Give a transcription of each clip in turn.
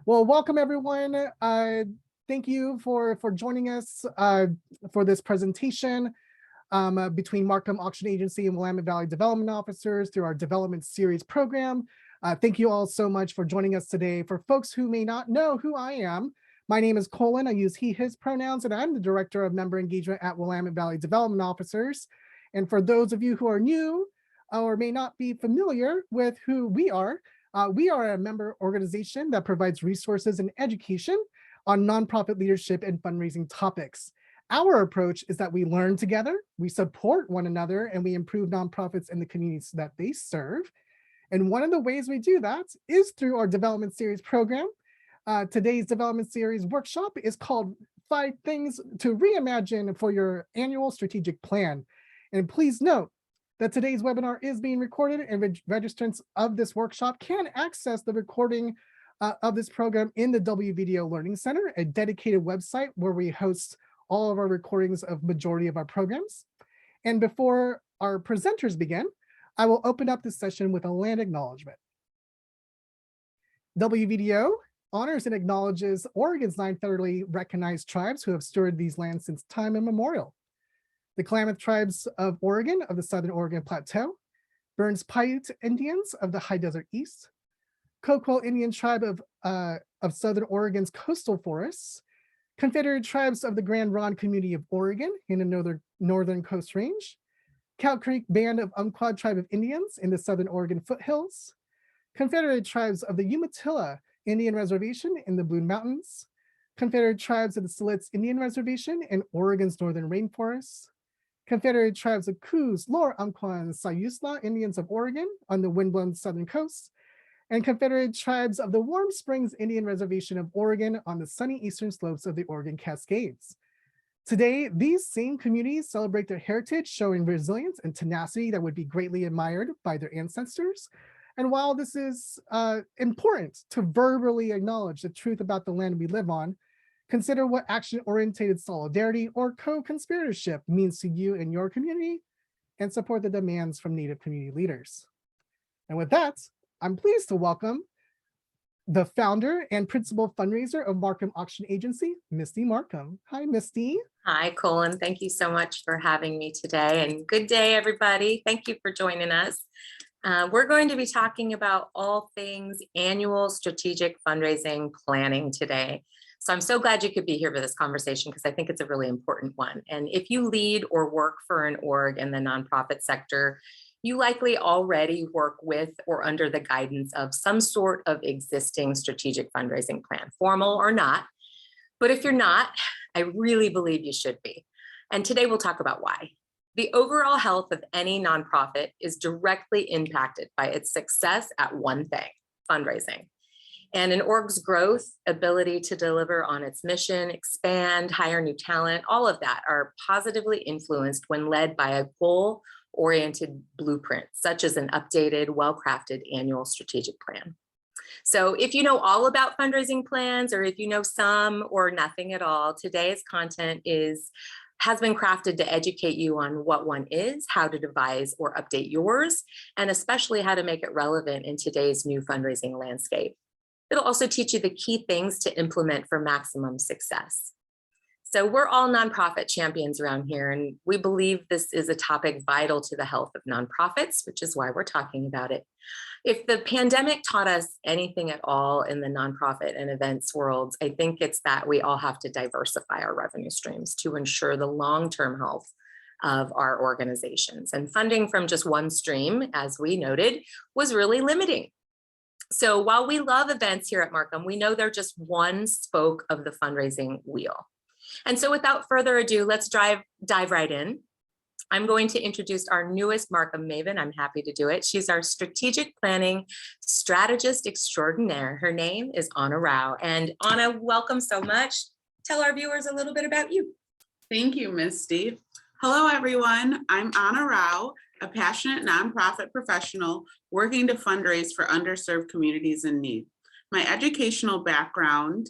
Well, welcome everyone. Thank you for joining us for this presentation between Marquam Auction Agency and Willamette Valley Development Officers through our Development Series program. Thank you all so much for joining us today. For folks who may not know who I am, my name is Colin. I use he, his pronouns, and I'm the Director of Member Engagement at Willamette Valley Development Officers. And for those of you who are new or may not be familiar with who we are a member organization that provides resources and education on nonprofit leadership and fundraising topics. Our approach is that we learn together, we support one another, and we improve nonprofits in the communities that they serve. And one of the ways we do that is through our Development Series program. Today's Development Series workshop is called 5 Things to Reimagine for Your Annual Strategic Plan. And please note that today's webinar is being recorded, and registrants of this workshop can access the recording of this program in the WVDO Learning Center, a dedicated website where we host all of our recordings of majority of our programs. And before our presenters begin, I will open up this session with a land acknowledgement. WVDO honors and acknowledges Oregon's 9 federally recognized tribes who have stewarded these lands since time immemorial. The Klamath tribes of Oregon of the Southern Oregon Plateau, Burns Paiute Indians of the High Desert East, Coquille Indian tribe of Southern Oregon's coastal forests, Confederated tribes of the Grand Ronde community of Oregon in the northern Coast Range, Cow Creek Band of Umpqua tribe of Indians in the Southern Oregon foothills, Confederated tribes of the Umatilla Indian Reservation in the Blue Mountains, Confederated tribes of the Siletz Indian Reservation in Oregon's northern rainforests, Confederated tribes of Coos, Lower Umpqua, and Siuslaw Indians of Oregon on the windblown southern coast, and Confederated tribes of the Warm Springs Indian Reservation of Oregon on the sunny eastern slopes of the Oregon Cascades. Today, these same communities celebrate their heritage, showing resilience and tenacity that would be greatly admired by their ancestors. And while this is important to verbally acknowledge the truth about the land we live on, consider what action-oriented solidarity or co-conspiratorship means to you and your community, and support the demands from Native community leaders. And with that, I'm pleased to welcome the founder and principal fundraiser of Marquam Auction Agency, Misty Marquam. Hi, Misty. Hi, Colin. Thank you so much for having me today, and good day, everybody. Thank you for joining us. We're going to be talking about all things annual strategic fundraising planning today. So I'm so glad you could be here for this conversation because I think it's a really important one. And if you lead or work for an org in the nonprofit sector, you likely already work with or under the guidance of some sort of existing strategic fundraising plan, formal or not. But if you're not, I really believe you should be. And today we'll talk about why. The overall health of any nonprofit is directly impacted by its success at one thing, fundraising. And an org's growth, ability to deliver on its mission, expand, hire new talent, all of that are positively influenced when led by a goal-oriented blueprint, such as an updated, well-crafted annual strategic plan. So if you know all about fundraising plans, or if you know some or nothing at all, today's content has been crafted to educate you on what one is, how to devise or update yours, and especially how to make it relevant in today's new fundraising landscape. It'll also teach you the key things to implement for maximum success. So we're all nonprofit champions around here, and we believe this is a topic vital to the health of nonprofits, which is why we're talking about it. If the pandemic taught us anything at all in the nonprofit and events worlds, I think it's that we all have to diversify our revenue streams to ensure the long-term health of our organizations. And funding from just one stream, as we noted, was really limiting. So while we love events here at Marquam, we know they're just one spoke of the fundraising wheel. And so without further ado, let's dive right in. I'm going to introduce our newest Marquam maven. I'm happy to do it. She's our strategic planning strategist extraordinaire. Her name is Anna Rao. And Anna, welcome so much. Tell our viewers a little bit about you. Thank you, Misty. Hello, everyone. I'm Anna Rao, a passionate nonprofit professional working to fundraise for underserved communities in need. My educational background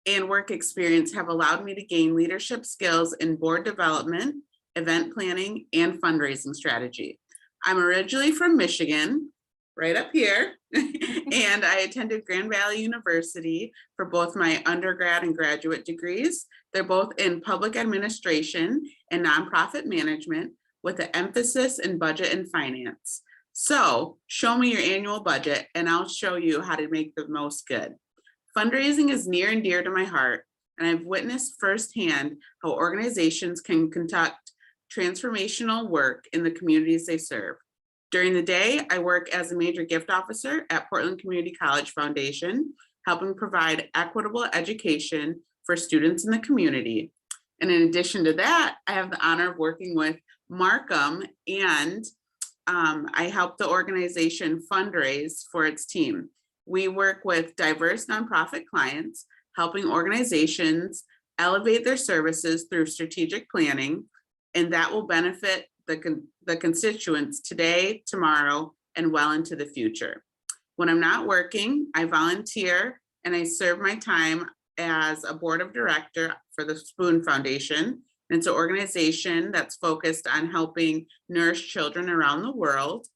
and work experience have allowed me to gain leadership skills in board development, event planning, and fundraising strategy. I'm originally from Michigan, right up here, And I attended Grand Valley University for both my undergrad and graduate degrees. They're both in public administration and nonprofit management with an emphasis in budget and finance. So show me your annual budget and I'll show you how to make the most good. Fundraising is near and dear to my heart, and I've witnessed firsthand how organizations can conduct transformational work in the communities they serve. During the day, I work as a major gift officer at Portland Community College Foundation, helping provide equitable education for students in the community. And in addition to that, I have the honor of working with Marquam, and I help the organization fundraise for its team. We work with diverse nonprofit clients, helping organizations elevate their services through strategic planning, and that will benefit the constituents today, tomorrow, and well into the future. When I'm not working, I volunteer and I serve my time as a board of director for the Spoon Foundation. It's an organization that's focused on helping nourish children around the world.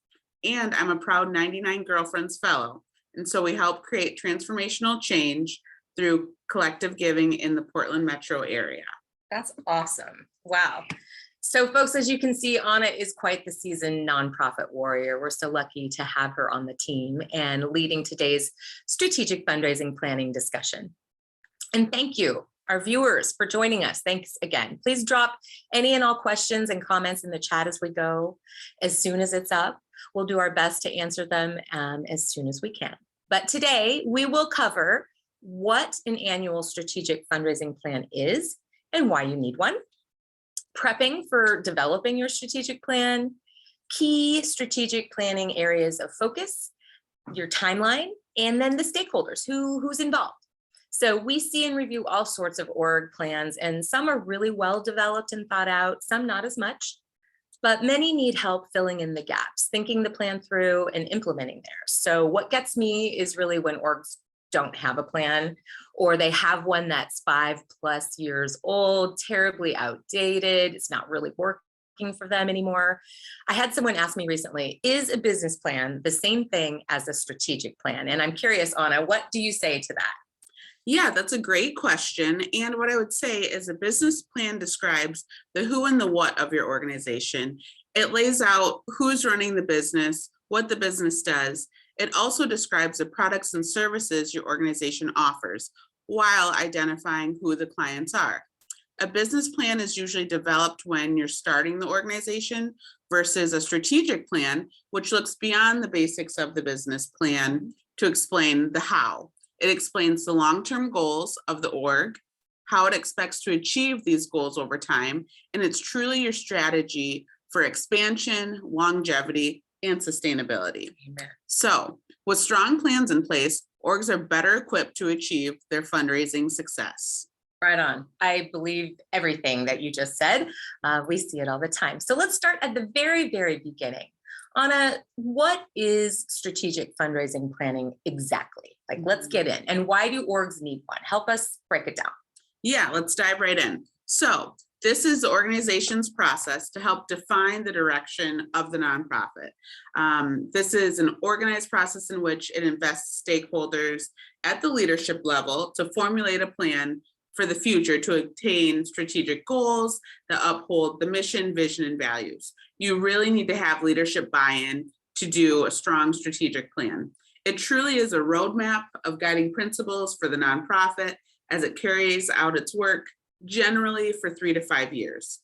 And I'm a proud 99 Girlfriends Fellow. And so we help create transformational change through collective giving in the Portland metro area. That's awesome. Wow. So folks, as you can see, Anna is quite the seasoned nonprofit warrior. We're so lucky to have her on the team and leading today's strategic fundraising planning discussion. And thank you, our viewers, for joining us. Thanks again. Please drop any and all questions and comments in the chat as we go. As soon as it's up, we'll do our best to answer them as soon as we can. But today we will cover what an annual strategic fundraising plan is and why you need one, prepping for developing your strategic plan, key strategic planning areas of focus, your timeline, and then the stakeholders, who's involved. So we see and review all sorts of org plans, and some are really well developed and thought out, some not as much, but many need help filling in the gaps, thinking the plan through and implementing theirs. So what gets me is really when orgs don't have a plan, or they have one that's 5+ years old, terribly outdated, it's not really working for them anymore. I had someone ask me recently, is a business plan the same thing as a strategic plan? And I'm curious, Anna, what do you say to that? Yeah, that's a great question. And what I would say is a business plan describes the who and the what of your organization. It lays out who's running the business, what the business does. It also describes the products and services your organization offers while identifying who the clients are. A business plan is usually developed when you're starting the organization versus a strategic plan, which looks beyond the basics of the business plan to explain the how. It explains the long-term goals of the org, how it expects to achieve these goals over time, and it's truly your strategy for expansion, longevity, and sustainability. Amen. So with strong plans in place, orgs are better equipped to achieve their fundraising success. Right on. I believe everything that you just said. We see it all the time. So let's start at the very, very beginning. Anna, what is strategic fundraising planning exactly? Like, let's get in. And why do orgs need one? Help us break it down. Yeah, let's dive right in. So this is the organization's process to help define the direction of the nonprofit. This is an organized process in which it invests stakeholders at the leadership level to formulate a plan for the future to attain strategic goals that uphold the mission, vision, and values. You really need to have leadership buy-in to do a strong strategic plan. It truly is a roadmap of guiding principles for the nonprofit as it carries out its work, generally for 3 to 5 years.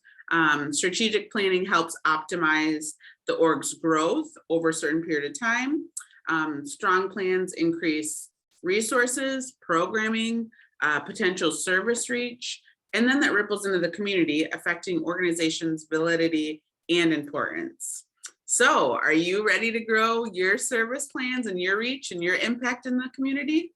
Strategic planning helps optimize the org's growth over a certain period of time. Strong plans increase resources, programming, potential service reach, and then that ripples into the community, affecting organizations' validity and importance. So are you ready to grow your service plans and your reach and your impact in the community?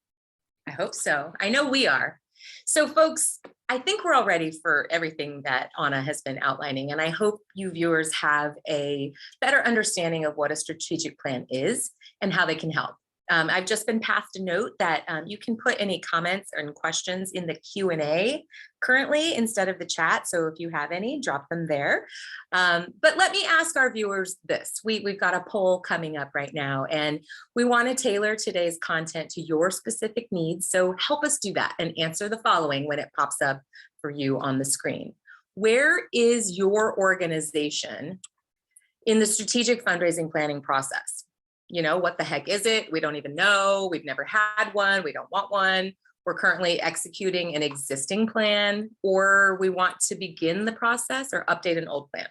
I hope so. I know we are. So folks, I think we're all ready for everything that Anna has been outlining, and I hope you viewers have a better understanding of what a strategic plan is and how they can help. I've just been passed a note that you can put any comments and questions in the Q&A currently instead of the chat. So if you have any, drop them there. But let me ask our viewers this. We've got a poll coming up right now, and we want to tailor today's content to your specific needs. So help us do that and answer the following when it pops up for you on the screen. Where is your organization in the strategic fundraising planning process? You know, what the heck is it? We don't even know. We've never had one. We don't want one. We're currently executing an existing plan, or we want to begin the process or update an old plan,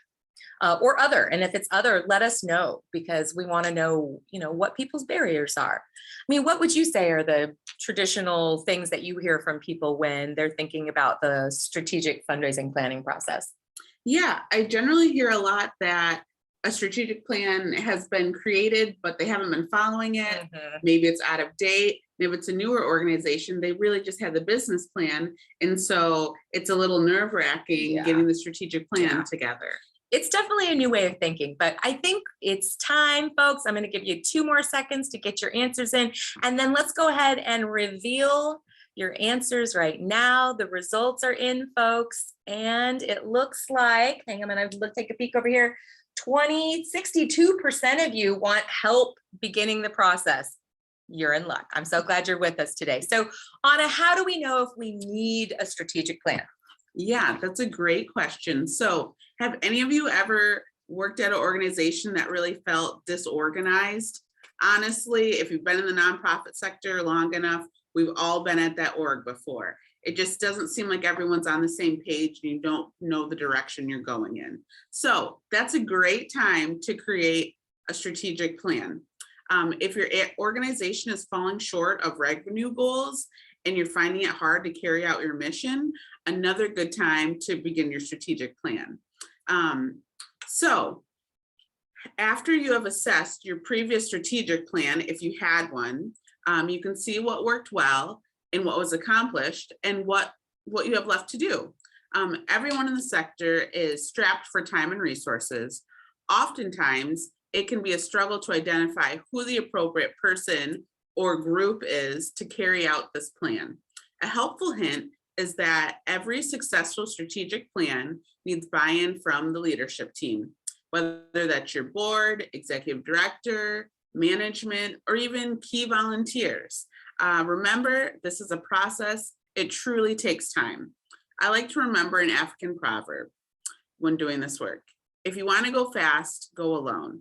or other. And if it's other, let us know, because we want to know, you know, what people's barriers are. I mean, what would you say are the traditional things that you hear from people when they're thinking about the strategic fundraising planning process? Yeah, I generally hear a lot that a strategic plan has been created, but they haven't been following it. Maybe it's out of date. If it's a newer organization, they really just had the business plan. And so it's a little nerve-wracking getting the strategic plan together. It's definitely a new way of thinking, but I think it's time, folks. I'm going to give you 2 more seconds to get your answers in, and then let's go ahead and reveal your answers right now. The results are in, folks, and it looks like, hang on, I'm going to take a peek over here. 62% of you want help beginning the process. You're in luck. I'm so glad you're with us today. So Anna, how do we know if we need a strategic plan? Yeah, that's a great question. So have any of you ever worked at an organization that really felt disorganized? Honestly, if you've been in the nonprofit sector long enough, we've all been at that org before. It just doesn't seem like everyone's on the same page and you don't know the direction you're going in. So that's a great time to create a strategic plan. If your organization is falling short of revenue goals and you're finding it hard to carry out your mission, another good time to begin your strategic plan. So after you have assessed your previous strategic plan, if you had one, you can see what worked well and what was accomplished and what you have left to do. Everyone in the sector is strapped for time and resources. Oftentimes, it can be a struggle to identify who the appropriate person or group is to carry out this plan. A helpful hint is that every successful strategic plan needs buy-in from the leadership team, whether that's your board, executive director, management, or even key volunteers. Remember, this is a process. It truly takes time. I like to remember an African proverb when doing this work. If you want to go fast, go alone.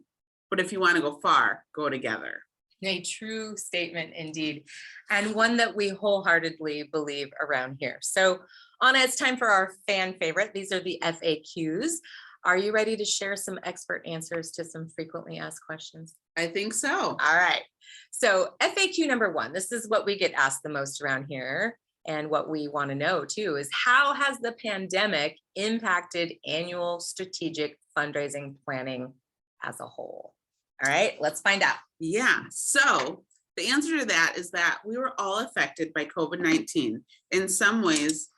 But if you want to go far, go together. A true statement indeed, and one that we wholeheartedly believe around here. So Anna, it's time for our fan favorite. These are the FAQs. Are you ready to share some expert answers to some frequently asked questions? I think so. All right. So FAQ number 1, this is what we get asked the most around here. And what we want to know too is, how has the pandemic impacted annual strategic fundraising planning as a whole? All right, let's find out. Yeah, so the answer to that is that we were all affected by COVID-19 in some ways,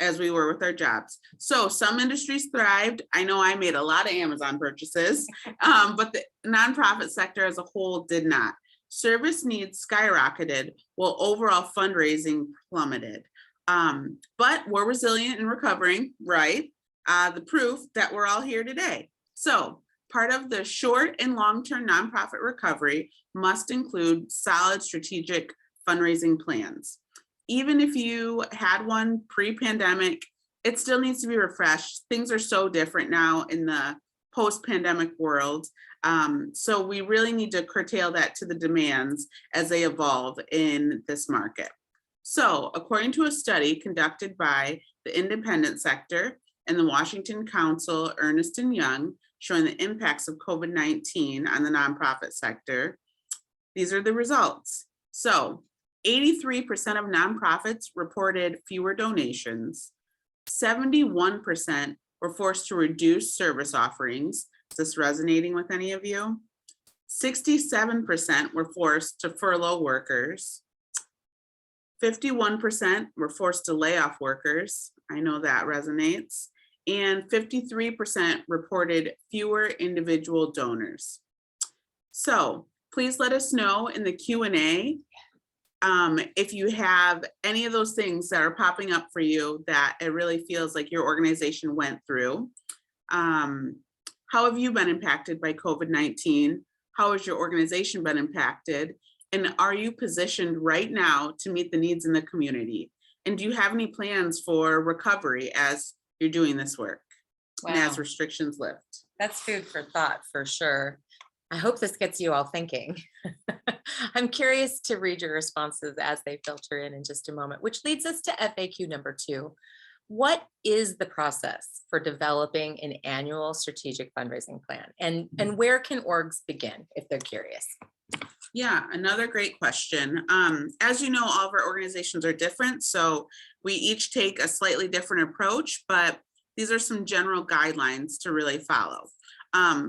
as we were with our jobs. So some industries thrived. I know I made a lot of Amazon purchases, but the nonprofit sector as a whole did not. Service needs skyrocketed while overall fundraising plummeted. But we're resilient and recovering, right? The proof that we're all here today. So part of the short and long-term nonprofit recovery must include solid strategic fundraising plans. Even if you had one pre-pandemic, it still needs to be refreshed. Things are so different now in the post-pandemic world. So we really need to curtail that to the demands as they evolve in this market. So according to a study conducted by the independent sector and the Washington Council, Ernst & Young, showing the impacts of COVID-19 on the nonprofit sector, these are the results. So 83% of nonprofits reported fewer donations. 71% were forced to reduce service offerings. Is this resonating with any of you? 67% were forced to furlough workers. 51% were forced to lay off workers. I know that resonates. And 53% reported fewer individual donors. So please let us know in the Q&A if you have any of those things that are popping up for you that it really feels like your organization went through. How have you been impacted by COVID-19? How has your organization been impacted? And are you positioned right now to meet the needs in the community? And do you have any plans for recovery as you're doing this work and as restrictions lift? That's food for thought for sure. I hope this gets you all thinking. I'm curious to read your responses as they filter in just a moment, which leads us to FAQ number 2. What is the process for developing an annual strategic fundraising plan? And where can orgs begin if they're curious? Yeah, another great question. As you know, all of our organizations are different, so we each take a slightly different approach, but these are some general guidelines to really follow.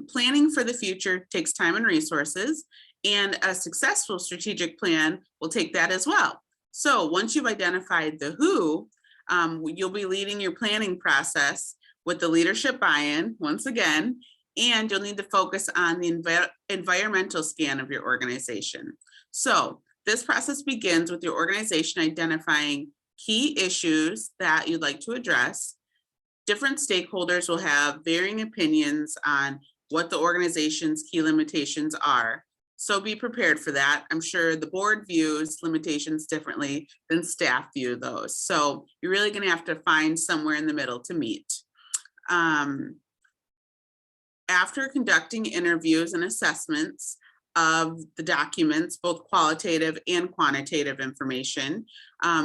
Planning for the future takes time and resources, and a successful strategic plan will take that as well. So once you've identified the who, you'll be leading your planning process with the leadership buy-in once again, and you'll need to focus on the environmental scan of your organization. So this process begins with your organization identifying key issues that you'd like to address. Different stakeholders will have varying opinions on what the organization's key limitations are. So be prepared for that. I'm sure the board views limitations differently than staff view those. So you're really going to have to find somewhere in the middle to meet. After conducting interviews and assessments of the documents, both qualitative and quantitative information,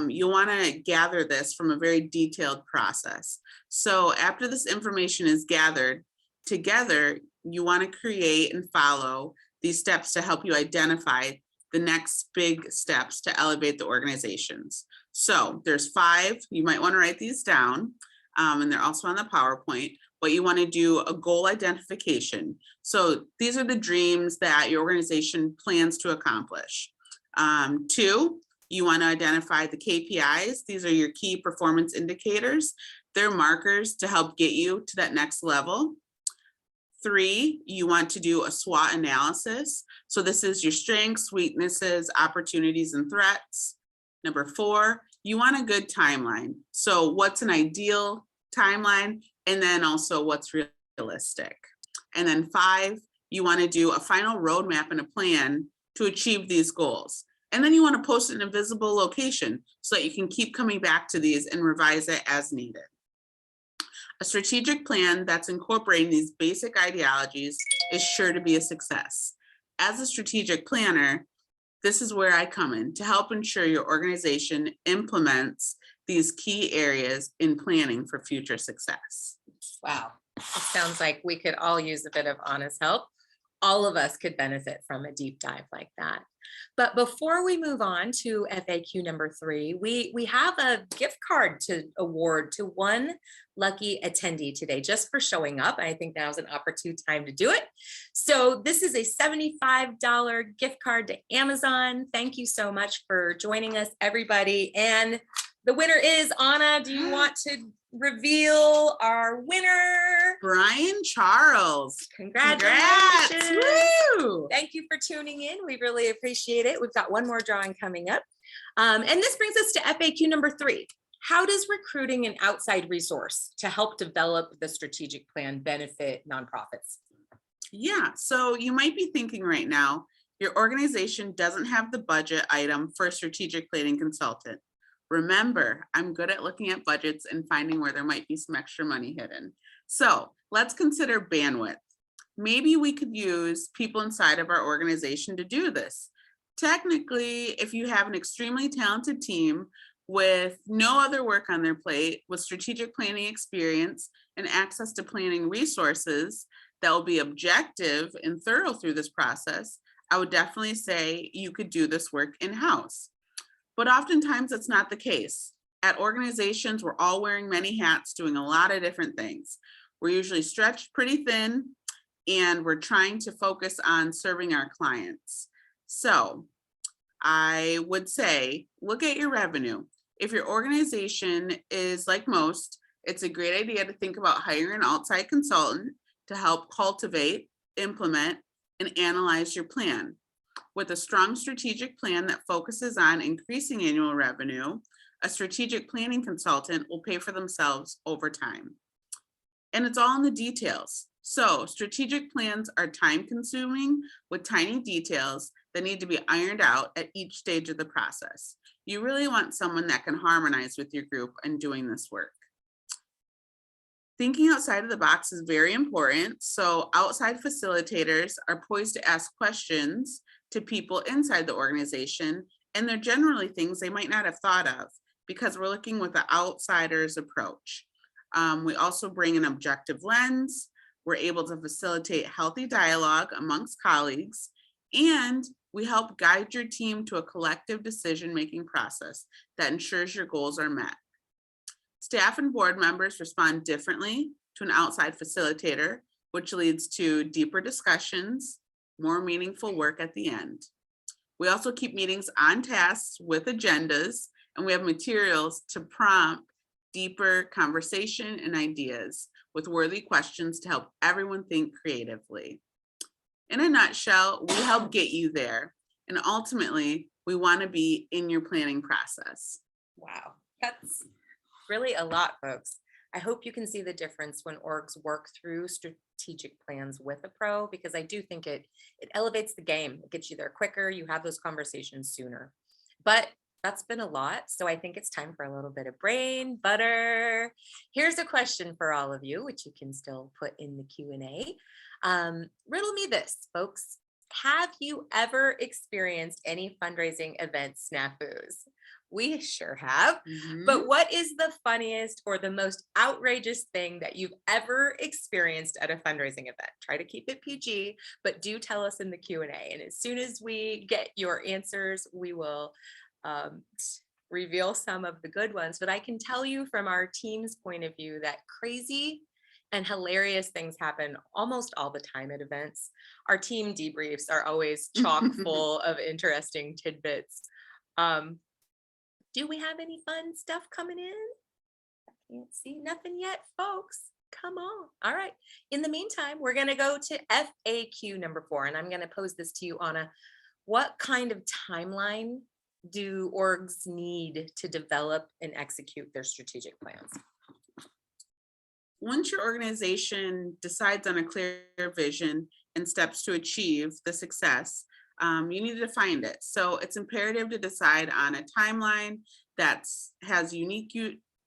you'll want to gather this from a very detailed process. So after this information is gathered together, you want to create and follow these steps to help you identify the next big steps to elevate the organizations. So there's 5, you might want to write these down, and they're also on the PowerPoint. But you want to do a goal identification. So these are the dreams that your organization plans to accomplish. 2, you want to identify the KPIs. These are your key performance indicators. They're markers to help get you to that next level. 3, you want to do a SWOT analysis. So this is your strengths, weaknesses, opportunities, and threats. Number 4, you want a good timeline. So what's an ideal timeline? And then also what's realistic. And then 5, you want to do a final roadmap and a plan to achieve these goals. And then you want to post it in a visible location so that you can keep coming back to these and revise it as needed. A strategic plan that's incorporating these basic ideologies is sure to be a success. As a strategic planner, this is where I come in to help ensure your organization implements these key areas in planning for future success. Wow, it sounds like we could all use a bit of honest help. All of us could benefit from a deep dive like that. But before we move on to FAQ number 3, we have a gift card to award to one lucky attendee today just for showing up. I think now's an opportune time to do it. So this is a $75 gift card to Amazon. Thank you so much for joining us, everybody. And the winner is, Anna, do you want to reveal our winner? Brian Charles. Congratulations. Congrats. Woo! Thank you for tuning in. We really appreciate it. We've got one more drawing coming up. And this brings us to FAQ number 3. How does recruiting an outside resource to help develop the strategic plan benefit nonprofits? Yeah, so you might be thinking right now, your organization doesn't have the budget item for a strategic planning consultant. Remember, I'm good at looking at budgets and finding where there might be some extra money hidden. So let's consider bandwidth. Maybe we could use people inside of our organization to do this. Technically, if you have an extremely talented team with no other work on their plate, with strategic planning experience and access to planning resources that will be objective and thorough through this process, I would definitely say you could do this work in-house. But oftentimes it's not the case. At organizations, we're all wearing many hats, doing a lot of different things. We're usually stretched pretty thin, and we're trying to focus on serving our clients. So I would say, look at your revenue. If your organization is like most, it's a great idea to think about hiring an outside consultant to help cultivate, implement, and analyze your plan. With a strong strategic plan that focuses on increasing annual revenue, a strategic planning consultant will pay for themselves over time. And it's all in the details. So strategic plans are time consuming with tiny details that need to be ironed out at each stage of the process. You really want someone that can harmonize with your group in doing this work. Thinking outside of the box is very important. So outside facilitators are poised to ask questions to people inside the organization, and they're generally things they might not have thought of because we're looking with the outsider's approach. We also bring an objective lens. We're able to facilitate healthy dialogue amongst colleagues, and we help guide your team to a collective decision-making process that ensures your goals are met. Staff and board members respond differently to an outside facilitator, which leads to deeper discussions, more meaningful work at the end. We also keep meetings on task with agendas, and we have materials to prompt deeper conversation and ideas with worthy questions to help everyone think creatively. In a nutshell, we help get you there, and ultimately, we want to be in your planning process. Wow, that's really a lot, folks. I hope you can see the difference when orgs work through strategic plans with a pro, because I do think it elevates the game. It gets you there quicker. You have those conversations sooner. But that's been a lot. So I think it's time for a little bit of brain butter. Here's a question for all of you, which you can still put in the Q&A. Riddle me this, folks. Have you ever experienced any fundraising event snafus? We sure have. But what is the funniest or the most outrageous thing that you've ever experienced at a fundraising event? Try to keep it PG, but do tell us in the Q&A. And as soon as we get your answers, we will reveal some of the good ones. But I can tell you from our team's point of view that crazy and hilarious things happen almost all the time at events. Our team debriefs are always chock full of interesting tidbits. Do we have any fun stuff coming in? I can't see nothing yet, folks. Come on. All right. In the meantime, we're going to go to FAQ number 4, and I'm going to pose this to you, Anna. What kind of timeline do orgs need to develop and execute their strategic plans? Once your organization decides on a clear vision and steps to achieve the success, you need to define it. So it's imperative to decide on a timeline that has unique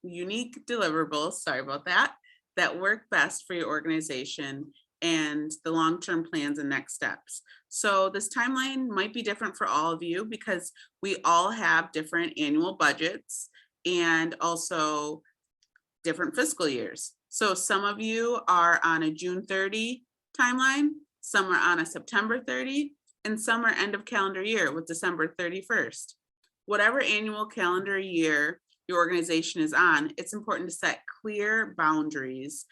deliverables, sorry about that work best for your organization and the long-term plans and next steps. So this timeline might be different for all of you because we all have different annual budgets and also different fiscal years. So some of you are on a June 30 timeline, some are on a September 30, and some are end of calendar year with December 31st. Whatever annual calendar year your organization is on, it's important to set clear boundaries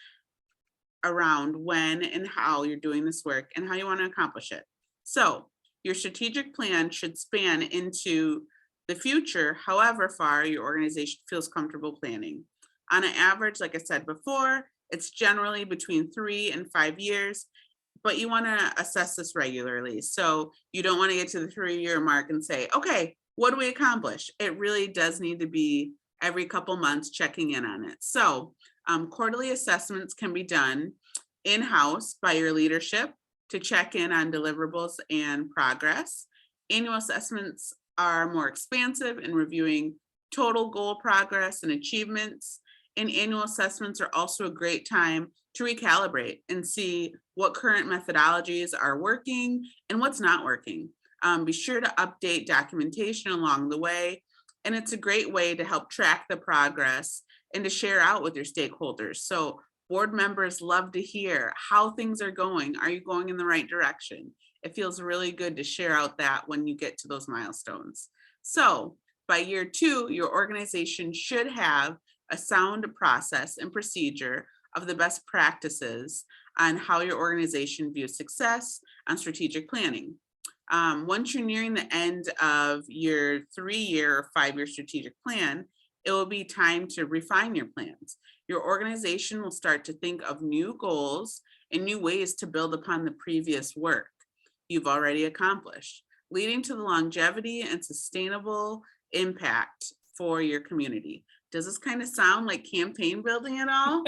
around when and how you're doing this work and how you want to accomplish it. So your strategic plan should span into the future, however far your organization feels comfortable planning. On an average, like I said before, it's generally between 3 and 5 years, but you want to assess this regularly. So you don't want to get to the 3-year mark and say, okay, what do we accomplish? It really does need to be every couple months checking in on it. So quarterly assessments can be done in-house by your leadership to check in on deliverables and progress. Annual assessments are more expansive in reviewing total goal progress and achievements. And annual assessments are also a great time to recalibrate and see what current methodologies are working and what's not working. Be sure to update documentation along the way. And it's a great way to help track the progress and to share out with your stakeholders. So board members love to hear how things are going. Are you going in the right direction? It feels really good to share out that when you get to those milestones. So by year 2, your organization should have a sound process and procedure of the best practices on how your organization views success on strategic planning. Once you're nearing the end of your 3-year or 5-year strategic plan, it will be time to refine your plans. Your organization will start to think of new goals and new ways to build upon the previous work you've already accomplished. leading to the longevity and sustainable impact for your community. Does this kind of sound like campaign building at all?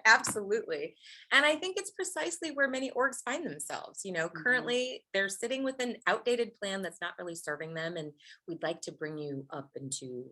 Absolutely. And I think it's precisely where many orgs find themselves. Mhm. Currently they're sitting with an outdated plan that's not really serving them. And we'd like to bring you up into,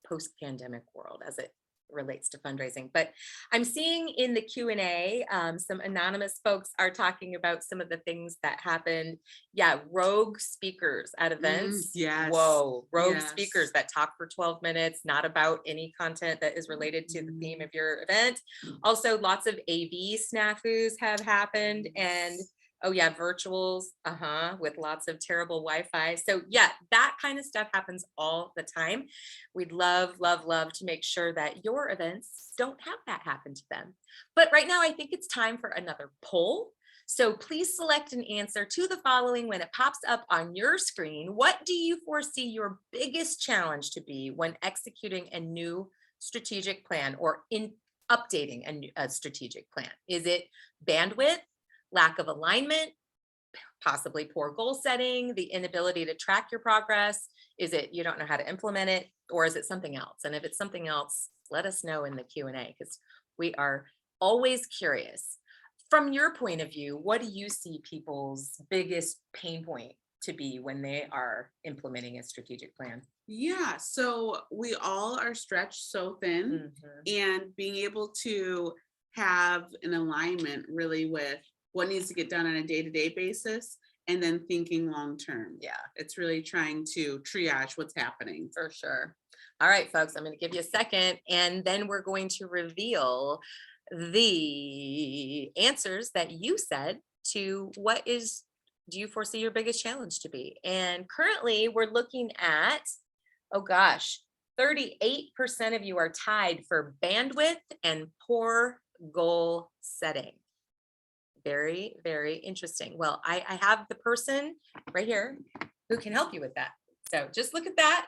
post-pandemic world as it relates to fundraising. But I'm seeing in the Q&A, some anonymous folks are talking about some of the things that happened. Yeah, rogue speakers at events. Yes. Whoa, rogue Yes. speakers that talk for 12 minutes, not about any content that is related to the theme of your event. Also, lots of AV snafus have happened, and oh yeah, virtuals, with lots of terrible Wi-Fi. So yeah, that kind of stuff happens all the time. We'd love, love, love to make sure that your events don't have that happen to them. But right now, I think it's time for another poll. So please select an answer to the following when it pops up on your screen. What do you foresee your biggest challenge to be when executing a new strategic plan or in updating a strategic plan? Is it bandwidth, lack of alignment, possibly poor goal setting, the inability to track your progress? Is it you don't know how to implement it, or is it something else? And if it's something else, let us know in the Q&A, because we are always curious. From your point of view, what do you see people's biggest pain point to be when they are implementing a strategic plan? Yeah, so we all are stretched so thin, and being able to have an alignment really with what needs to get done on a day-to-day basis, and then thinking long-term. Yeah, It's really trying to triage what's happening. for sure. All right, folks, I'm going to give you a second, and then we're going to reveal the answers that you said to do you foresee your biggest challenge to be? And currently we're looking at, oh gosh, 38% of you are tied for bandwidth and poor goal setting. Very, very interesting. Well, I have the person right here who can help you with that. So just look at that.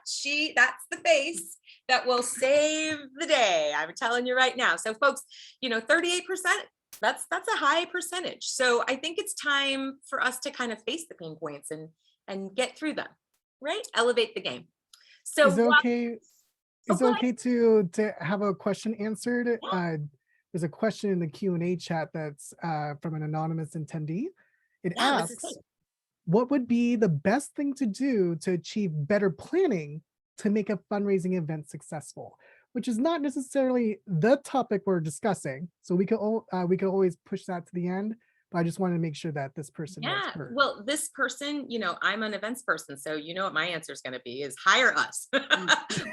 That's the face that will save the day. I'm telling you right now. So folks, 38%, that's a high percentage. So I think it's time for us to kind of face the pain points and get through them, right? Elevate the game. So Is it okay? Is it go ahead. okay to have a question answered? Yeah. There's a question in the Q&A chat that's from an anonymous attendee. It Yeah, what's it asks, say? what would be the best thing to do to achieve better planning to make a fundraising event successful? Which is not necessarily the topic we're discussing. So we could always push that to the end. But I just wanted to make sure that this person was Yeah, heard. well, this person, I'm an events person, so you know what my answer is going to be is hire us.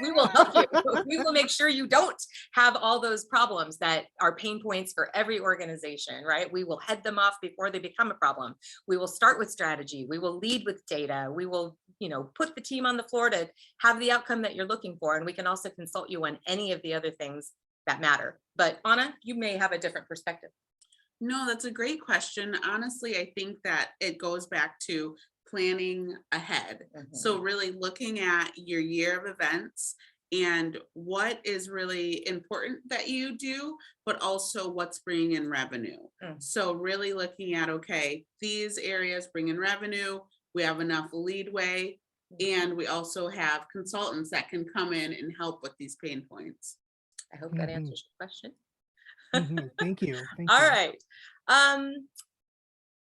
We will help you. We will make sure you don't have all those problems that are pain points for every organization, right? We will head them off before they become a problem. We will start with strategy. We will lead with data. We will, put the team on the floor to have the outcome that you're looking for. And we can also consult you on any of the other things that matter. But Anna, you may have a different perspective. No, that's a great question. Honestly, I think that it goes back to planning ahead. So really looking at your year of events and what is really important that you do, but also what's bringing in revenue. So really looking at, okay, these areas bring in revenue, we have enough leadway, and we also have consultants that can come in and help with these pain points. I hope that answers your question. Thank you. All right.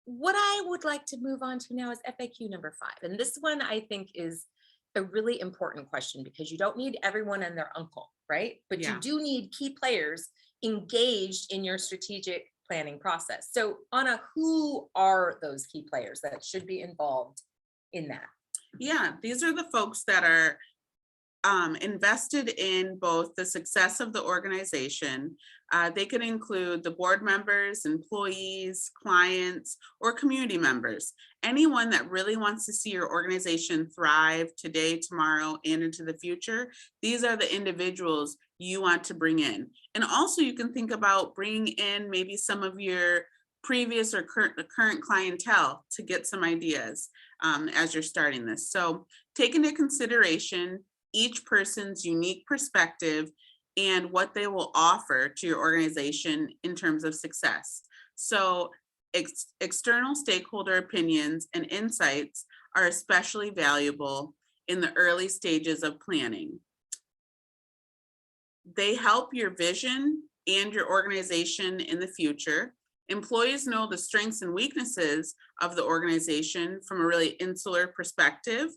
What I would like to move on to now is FAQ number 5. And this one I think is a really important question because you don't need everyone and their uncle, right? But you do need key players engaged in your strategic planning process. So Anna, who are those key players that should be involved in that? Yeah, these are the folks that are invested in both the success of the organization. They could include the board members, employees, clients, or community members. Anyone that really wants to see your organization thrive today, tomorrow, and into the future. These are the individuals you want to bring in. And also you can think about bringing in maybe some of your previous or current clientele to get some ideas as you're starting this. So take into consideration each person's unique perspective and what they will offer to your organization in terms of success. So external stakeholder opinions and insights are especially valuable in the early stages of planning. They help your vision and your organization in the future. Employees know the strengths and weaknesses of the organization from a really insular perspective,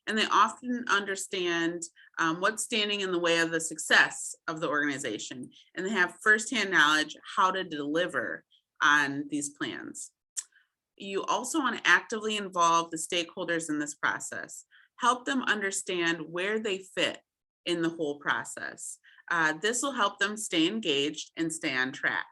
and they often understand what's standing in the way of the success of the organization, and they have firsthand knowledge how to deliver on these plans. You also want to actively involve the stakeholders in this process. Help them understand where they fit in the whole process. This will help them stay engaged and stay on track.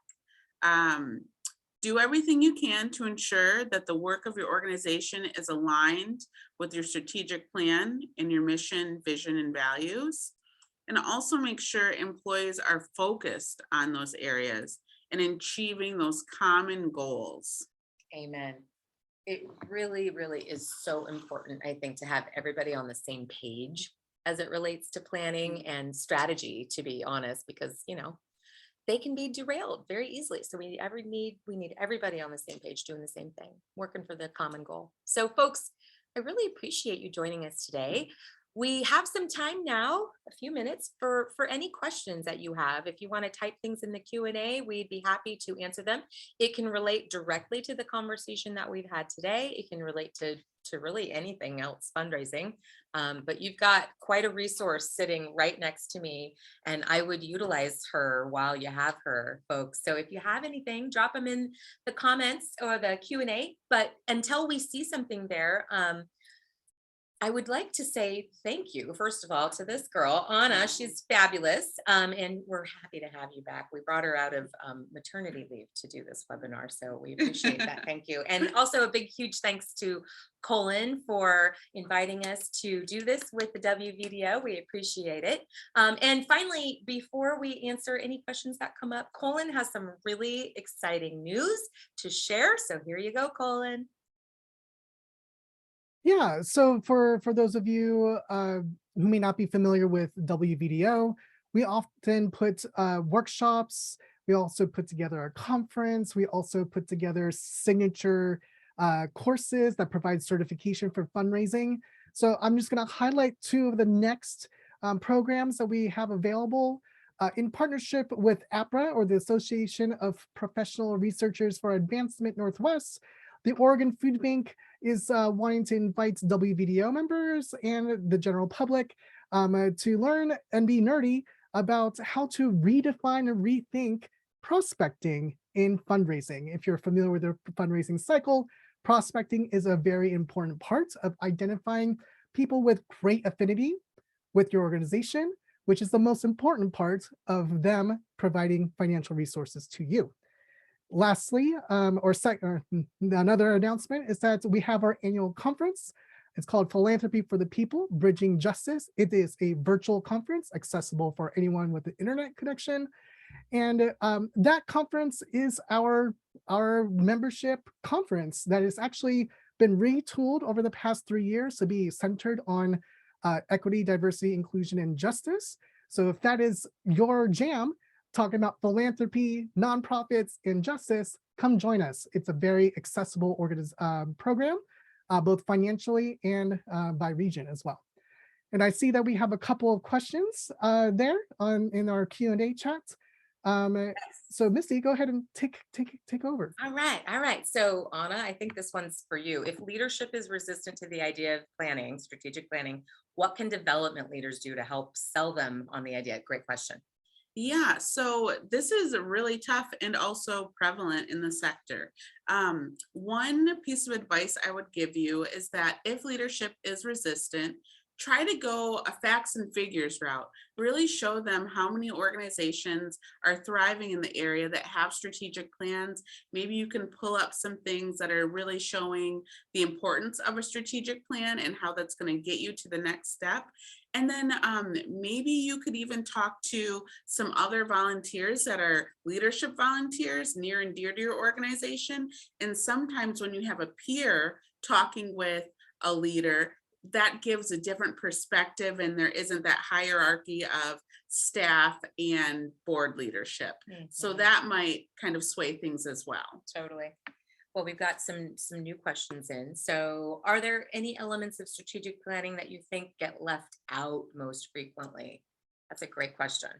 Do everything you can to ensure that the work of your organization is aligned with your strategic plan and your mission, vision, and values. And also make sure employees are focused on those areas and achieving those common goals. Amen. It really, really is so important, I think, to have everybody on the same page as it relates to planning and strategy, to be honest, because, you know, they can be derailed very easily. So we need everybody on the same page doing the same thing, working for the common goal. So folks, I really appreciate you joining us today. We have some time now, a few minutes for any questions that you have. If you want to type things in the Q&A, we'd be happy to answer them. It can relate directly to the conversation that we've had today. It can relate to really anything else fundraising. But you've got quite a resource sitting right next to me, and I would utilize her while you have her, folks. So if you have anything, drop them in the comments or the Q&A. But until we see something there, I would like to say thank you, first of all, to this girl, Anna. She's fabulous, and we're happy to have you back. We brought her out of maternity leave to do this webinar, so we appreciate that. Thank you. And also a big, huge thanks to Colin for inviting us to do this with the WVDO. We appreciate it. And finally, before we answer any questions that come up, Colin has some really exciting news to share. So here you go, Colin. Yeah, so for those of you who may not be familiar with WVDO, we often put workshops. We also put together a conference. We also put together signature courses that provide certification for fundraising. So I'm just going to highlight two of the next programs that we have available in partnership with APRA, or the Association of Professional Researchers for Advancement Northwest. The Oregon Food Bank is wanting to invite WVDO members and the general public to learn and be nerdy about how to redefine and rethink prospecting in fundraising. If you're familiar with the fundraising cycle, prospecting is a very important part of identifying people with great affinity with your organization, which is the most important part of them providing financial resources to you. Lastly, another announcement is that we have our annual conference. It's called Philanthropy for the People, Bridging Justice. It is a virtual conference accessible for anyone with an internet connection. And that conference is our membership conference that has actually been retooled over the past 3 years to be centered on equity, diversity, inclusion, and justice. So if that is your jam, talking about philanthropy, nonprofits, and justice, come join us. It's a very accessible program, both financially and by region as well. And I see that we have a couple of questions there in our Q&A chat. So Misty, go ahead and take over. All right. So Anna, I think this one's for you. If leadership is resistant to the idea of planning, strategic planning, what can development leaders do to help sell them on the idea? Great question. Yeah, so this is really tough and also prevalent in the sector. One piece of advice I would give you is that if leadership is resistant, try to go a facts and figures route. Really show them how many organizations are thriving in the area that have strategic plans. Maybe you can pull up some things that are really showing the importance of a strategic plan and how that's going to get you to the next step. And then maybe you could even talk to some other volunteers that are leadership volunteers near and dear to your organization. And sometimes when you have a peer talking with a leader, that gives a different perspective, and there isn't that hierarchy of staff and board leadership. Mm-hmm. So that might kind of sway things as well. Totally. Well, we've got some new questions in. So are there any elements of strategic planning that you think get left out most frequently? That's a great question.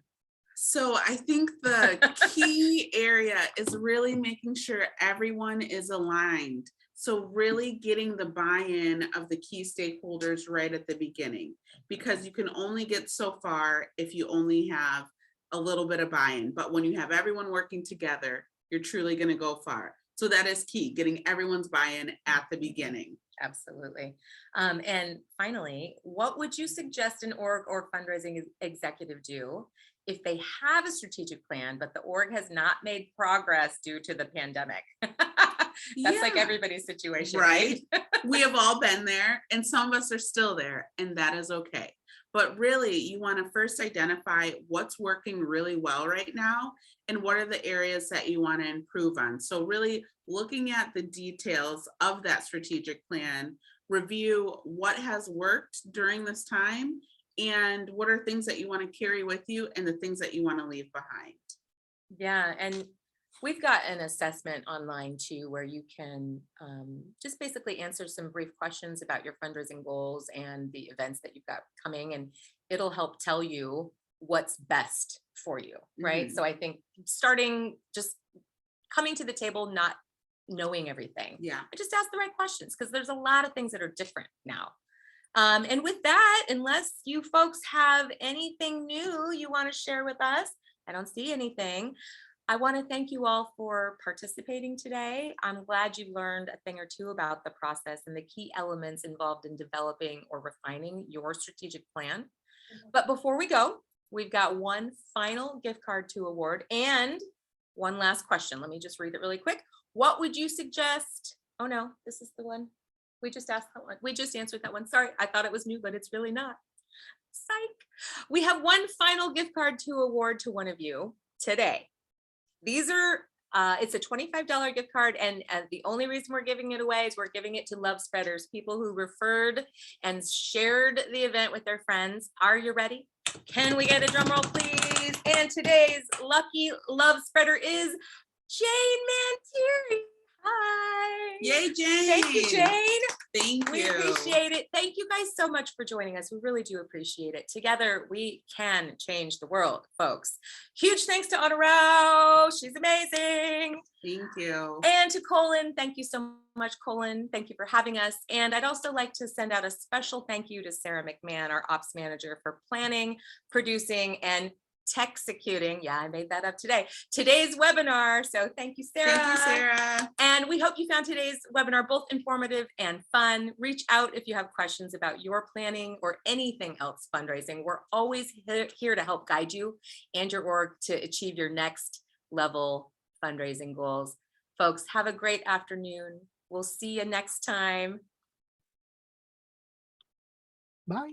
So I think the key area is really making sure everyone is aligned. So really getting the buy-in of the key stakeholders right at the beginning, because you can only get so far if you only have a little bit of buy-in. But when you have everyone working together, you're truly going to go far. So that is key, getting everyone's buy-in at the beginning. Absolutely. And finally, what would you suggest an org or fundraising executive do if they have a strategic plan, but the org has not made progress due to the pandemic? That's like Yeah. everybody's situation, Right. right? We have all been there, and some of us are still there, and that is okay. But really, you want to first identify what's working really well right now and what are the areas that you want to improve on. So really looking at the details of that strategic plan, review what has worked during this time and what are things that you want to carry with you and the things that you want to leave behind. Yeah, and we've got an assessment online too, where you can just basically answer some brief questions about your fundraising goals and the events that you've got coming, and it'll help tell you what's best for you, right? Mhm. So I think starting just coming to the table, not knowing everything, Yeah. but just ask the right questions, because there's a lot of things that are different now. And with that, unless you folks have anything new you want to share with us, I don't see anything. I want to thank you all for participating today. I'm glad you learned a thing or two about the process and the key elements involved in developing or refining your strategic plan. But before we go, we've got one final gift card to award and one last question. Let me just read it really quick. What would you suggest? Oh no, this is the one. We just asked that one. We just answered that one. Sorry, I thought it was new, but it's really not. Psych. We have one final gift card to award to one of you today. These are, it's a $25 gift card, and the only reason we're giving it away is we're giving it to love spreaders, people who referred and shared the event with their friends. Are you ready? Can we get a drum roll, please? And today's lucky love spreader is Jane Mantieri. Hi. Yay, Jane. Thank you, Jane. Thank We you. appreciate it. Thank you guys so much for joining us. We really do appreciate it. Together, we can change the world, folks. Huge thanks to Anna Rao. She's amazing. Thank you. And to Colin, thank you so much, Colin. Thank you for having us. And I'd also like to send out a special thank you to Sarah McMahon, our ops manager, for planning, producing, and executing. Yeah, I made that up today. Today's webinar. So thank you, Sarah. Thank you, Sarah. And we hope you found today's webinar both informative and fun. Reach out if you have questions about your planning or anything else fundraising. We're always here to help guide you and your org to achieve your next level fundraising goals. Folks, have a great afternoon. We'll see you next time. Bye.